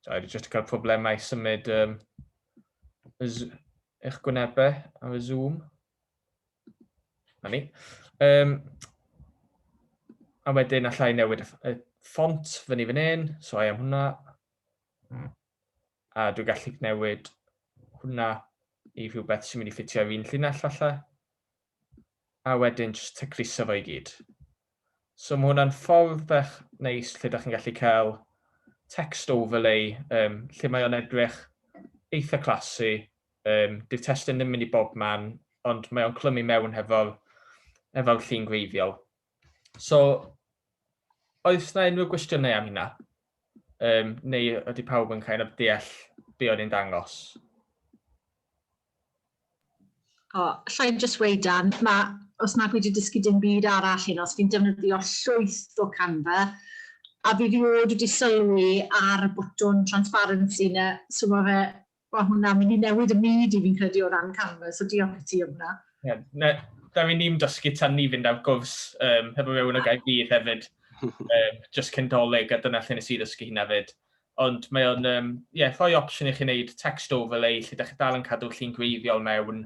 sorry, jyst cael problemau symud eich gwynebau ar y Zoom. Na ni. A wedyn allai newid y ffont fyny fan hyn, so I am hwnna. A dwi'n gallu newid hwnna i rhywbeth sy'n mynd i ffitio ar un llinell falle. A wedyn jyst tacluso fo i gyd. So mae hwnna'n ffordd bach neis lle da chi'n gallu cael text overlay, lle mae o'n edrych eitha classy. Dy'r testyn ddim mynd i bob man, ond mae o'n clymu mewn hefo'r llun gwreiddiol. So, oes yna unrhyw gwestiynau am hynna? Neu ydy pawb yn kind of deall be o'n i'n dangos?
Allai just weid Dan, os nad wedi dysgu dim byd arall hyn, os fi'n defnyddio llwyth o Canva, a fi fod wedi sylwi ar y bwtwn transparency na, so mae hwnna'n mynd i newid y myd i fi'n credu o ran Canva, so diolch i ti am hwnna.
Da fi ni'n dysgu tan ni fynd ar gwrs hefo mewn o Gaerdydd hefyd, just cyndolig, a dyna lle nes i ddysgu hynna hefyd. Ond mae o'n, rhoi opsiwn i chi wneud text overlay, lle da chi dal yn cadw llun gwreiddiol mewn,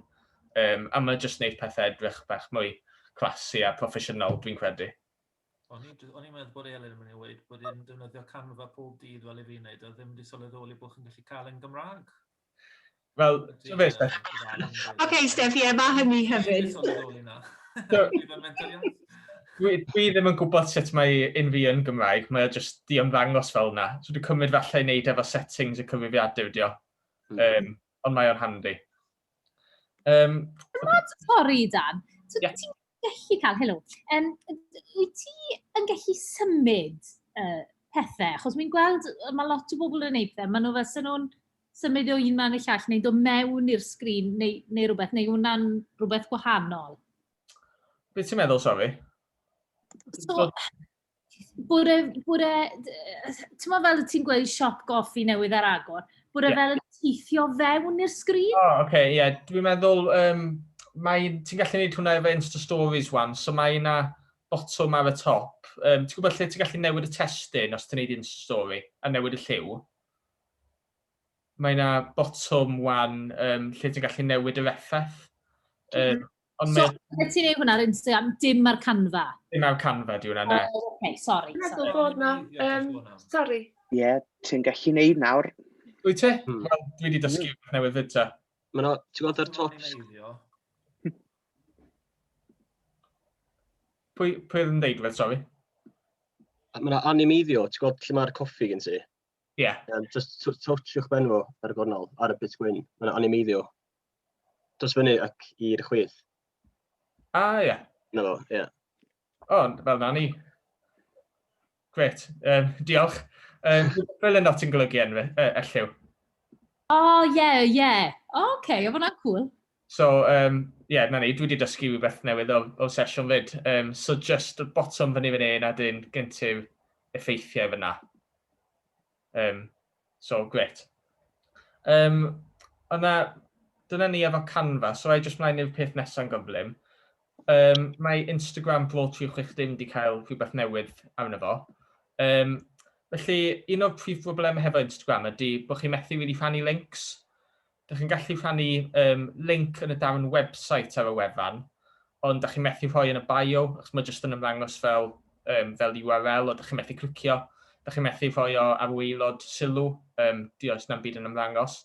a mae'n just wneud pethau edrych bach mwy classy a proffesiynol, dwi'n credu.
O'n i'n meddwl bod Elin yn mynd i weid bod i'n defnyddio Canva pob dydd fel i fi wneud, a ddim wedi sylweddoli bod chi'n gallu cael yn Gymraeg.
Wel, so fe, Steph.
OK, Steph, ie, mae hynny hefyd.
Dwi ddim yn gwybod sut mae un fi yn Gymraeg, mae o jyst di ymddangos fel yna. So dwi'n cymryd falle i wneud efo settings y cyfrifiadur dio. Ond mae o'n handi.
Sori, Dan. So, ti'n gallu cael, helo, wyt ti yn gallu symud pethau? Achos mi'n gweld, mae lot o bobl yn neud pethau, maen nhw fysa nhw'n symud o un man i llall, neu do mewn i'r sgrin, neu rhywbeth, neu hwnna'n rhywbeth gwahanol.
Be ti'n meddwl, sori?
So, ti'n meddwl fel ti'n gweud siop goffi newydd ar agor, bod e fel yn teithio fewn i'r sgrin?
Oce, ie. Dwi'n meddwl, ti'n gallu gwneud hwnna efo Insta Stories wan, so mae yna botwm ar y top. Ti'n gwybod lle ti'n gallu newid y testyn os ti'n gwneud Insta Story a newid y lliw? Mae yna botwm wan lle ti'n gallu newid yr effaith.
So, lle ti'n neud hwnna ar Instagram, dim ar Canva?
Dim ar Canva, di hwnna, ne.
Oce, sori.
Dwi'n meddwl bod na. Sori.
Ie, ti'n gallu neud nawr.
Wyt ti? Wel, dwi wedi dysgu newydd fyd ta.
Ti'n gweld ar top?
Pwy oedd yn deud fed, sori?
Mae yna animeiddio, ti'n gweld lle mae'r coffi gen ti?
Ie.
Just touchiwch ben fo ar y gornol, ar y bit gwyn. Mae yna animeiddio. Dos fyny ac i'r chwith.
Ie.
Na fo, ie.
O, fel na ni. Gret. Diolch. Fel yna ti'n golygu elliw.
Ie. Oce, o fan'na cool.
So, na ni, dwi wedi dysgu rhywbeth newydd o sesiwn fyd. So, just y bottom fyny a dyn gen ti'r effeithiau fyna. So, gret. Dyna ni efo Canva, so just mlaen i'r peth nesaf yn gyflym. Mae Instagram Bro360 wedi cael rhywbeth newydd arno fo. Felly, un o'r prif broblemau hefo Instagram ydy bod chi'n methu wedi rhannu links. Dych chi'n gallu rhannu link yn y darn website ar y wefan, ond dych chi'n methu rhoi yn y bio, achos mae jyst yn ymddangos fel URL, o dych chi'n methu clicio. Dych chi'n methu rhoi o ar waelod sylw, diolch na'n byd yn ymddangos.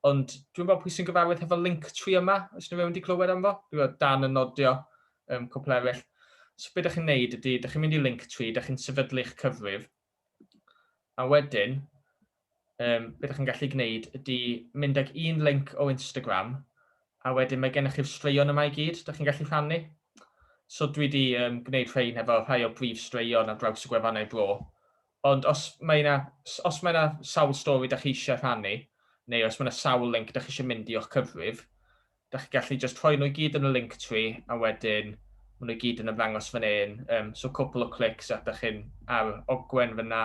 Ond dwi'n gwybod pwy sy'n gyfarwydd hefo Linktree yma, os ydych chi'n wedi clywed am fo. Dwi'n gwybod Dan yn nodio, cwpl eraill. So beth ydych chi'n neud ydy, ydych chi'n mynd i Linktree, ydych chi'n sefydlu eich cyfrif. A wedyn, beth ydych chi'n gallu gwneud ydy mynd ag un link o Instagram, a wedyn mae gennych chi'r straeon yma i gyd, ydych chi'n gallu rhannu. So dwi wedi gwneud rhain efo rhai o brif straeon ar draws y gwefannau Bro. Ond os mae yna sawl stori ydych chi eisiau rhannu, neu os mae yna sawl link ydych chi eisiau mynd i o'ch cyfrif, ydych chi gallu just rhoi nhw i gyd yn y Linktree, a wedyn maen nhw i gyd yn ymddangos fan hyn. So couple o clics a ydych chi'n ar ogwen fyna,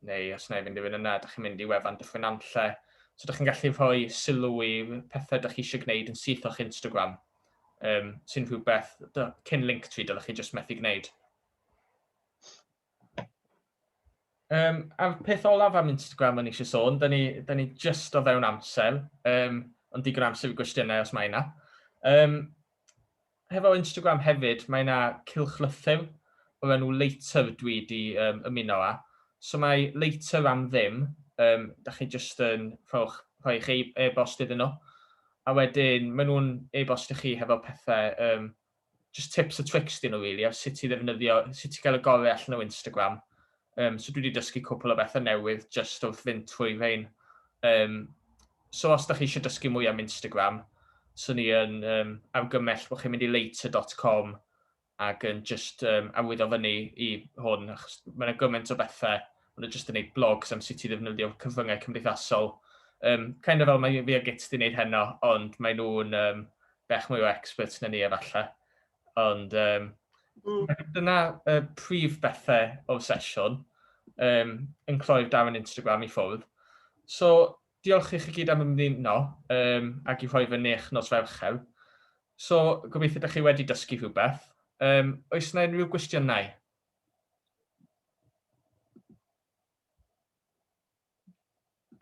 neu os yna i fynd i fynd yna, ydych chi'n mynd i wefan Dyffryn Nanlle. So ydych chi'n gallu rhoi sylw i pethau ydych chi eisiau gwneud yn syth o'ch Instagram, sy'n rhywbeth cyn Linktree dylech chi just methu gwneud. A'r peth olaf am Instagram yn eisiau sôn, da ni just o fewn amser, ond digon amser i gwestiynau os mae yna. Hefo Instagram hefyd, mae yna cylchlythyr o'r enw later dwi wedi ymuno â. So mae later am ddim, da chi just yn rhoi eich e-bost iddyn nhw. A wedyn, maen nhw'n e-bost i chi hefo pethau, just tips a tricks dyn nhw, really, sut i ddefnyddio, sut i gael y gorau allan o Instagram. So dwi wedi dysgu cwpl o bethau newydd just wrth fynd trwy fein. So os da chi eisiau dysgu mwy am Instagram, so ni yn awgymell bod chi'n mynd i later.com ac yn just awyddo fyny i hwn. Mae'n gymaint o bethau, mae'n just yn gwneud blogs am sut i ddefnyddio cyfryngau cymdeithasol. Kind of fel mae fi a Git wedi gwneud heno, ond mae nhw'n bech mwy o experts na ni efallai. Ond dyna prif bethau o'r sesiwn yn cloi'r darn Instagram i ffwrdd. So, diolch i chi gyd am ymuno ac i rhoi fyny eich nos Fercher. So, gobeithio ydych chi wedi dysgu rhywbeth. Oes yna unrhyw gwestiynau?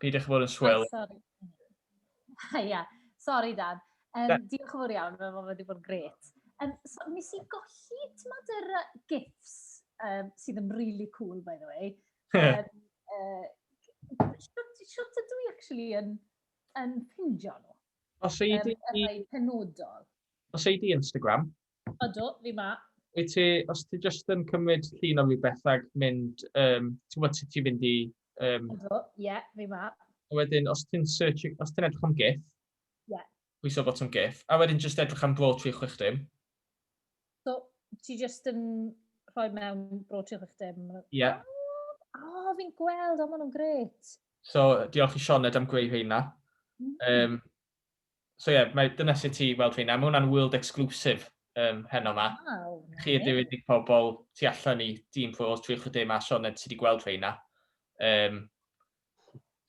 Pidwch fod yn swil.
Sori Dan. Diolch yn fawr iawn, mae wedi bod yn gret. So, nes i golli, ti'n modd yr GIFs sydd yn really cool, by the way. Siwt ydw i actually yn yn ffindio nhw.
Os ei di,
Y rhai penodol.
os ei di Instagram,
Ydw, fi ma.
os ti just yn cymryd llun o rhywbeth ag mynd, ti'n gwybod sut ti'n fynd i...
Ydw, ie, fi ma.
A wedyn, os ti'n edrych am GIF,
Ie.
pwyso botwm GIF, a wedyn just edrych am Bro360.
So, ti just yn rhoi mewn Bro360?
Ie.
O, fi'n gweld, o, maen nhw'n gret.
So, diolch i Sioned am greu rheina. So ie, dyna sut ti weld rheina. Mae hwnna'n world exclusive heno ma. Chi ydy'r unig pobl tu allan i dîm Bro360 a Sioned sydd wedi gweld rheina.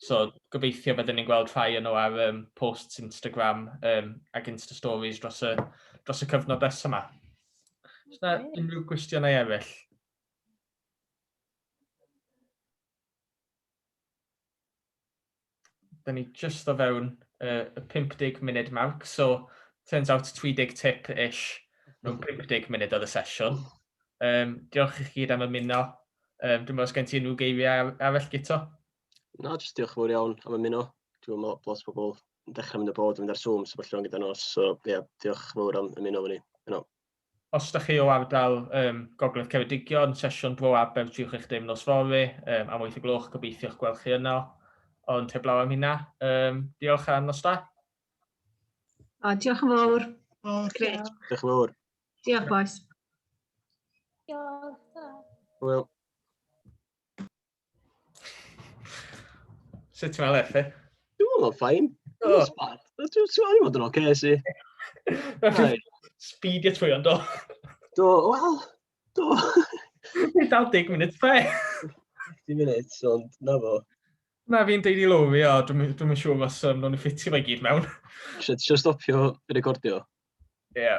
So, gobeithio byddwn ni'n gweld rhai yn nhw ar posts Instagram ac Insta Stories dros y cyfnod nes yma. Oes yna unrhyw gwestiynau eraill? Da ni just o fewn y 50 munud mark, so turns out 20 tip-ish mewn 50 munud oedd y sesiwn. Diolch i chi gyd am ymuno. Dwi'n meddwl os gen ti unrhyw geiriau arall Guto?
Na, jyst diolch fawr iawn am ymuno. Dwi'n meddwl bod lot o bobl yn dechrau mynd o bod yn mynd ar Zoom, so falle gyda nos. So, ie, diolch fawr am ymuno efo ni.
Os ydych chi o ardal Gogledd Ceredigion, sesiwn Bro a Bro360 nos fory, am 8 o gloch, gobeithio'ch gweld chi yno. Ond heblaw am hynna, diolch a nos da.
Diolch yn fawr.
Diolch yn fawr.
Diolch, boys.
Diolch.
Wel.
Sut ti'n meddwl effe?
Dwi'n meddwl ffain. Dwi'n meddwl yn oce, si.
Speedio trwy ond do.
Wel, do.
Dwi'n dal 10 munud fe.
10 munud, ond na fo.
Na fi'n deud i Lofi, dwi'n siŵr os nhw'n ffitio fe gyd mewn.
Eisiau stopio recordio?
Ie.